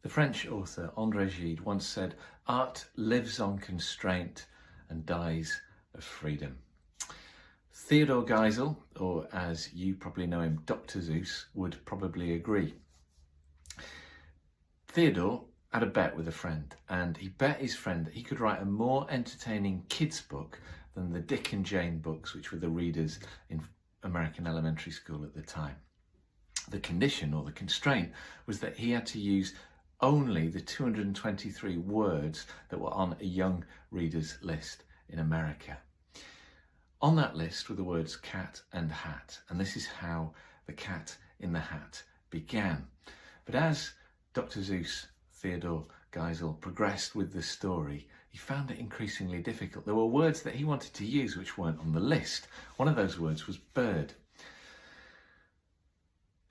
The French author André Gide once said, "Art lives on constraint and dies of freedom." Theodore Geisel, or as you probably know him, Dr Seuss, would probably agree. Theodore had a bet with a friend, and he bet his friend that he could write a more entertaining kids book than the Dick and Jane books, which were the readers in American elementary school at the time. The condition, or the constraint, was that he had to use only the 223 words that were on a young reader's list in America. On that list were the words cat and hat, and this is how The Cat in the Hat began. But as Dr Seuss, Theodore Geisel, progressed with the story, he found it increasingly difficult. There were words that he wanted to use which weren't on the list. One of those words was bird.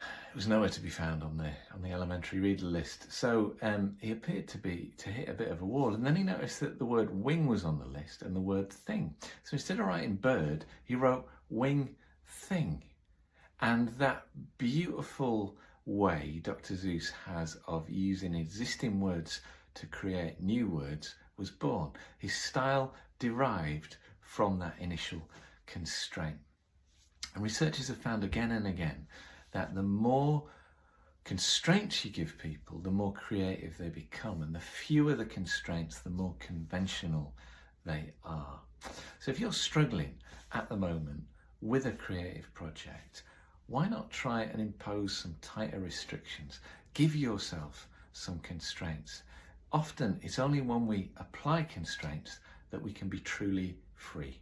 It was nowhere to be found on the elementary reader list, so he appeared to hit a bit of a wall. And then he noticed that the word wing was on the list and the word thing. So instead of writing bird, he wrote wing thing. And that beautiful way Dr Seuss has of using existing words to create new words was born. His style derived from that initial constraint. And researchers have found again and again that the more constraints you give people, the more creative they become, and the fewer the constraints, the more conventional they are. So if you're struggling at the moment with a creative project, why not try and impose some tighter restrictions? Give yourself some constraints. Often it's only when we apply constraints that we can be truly free.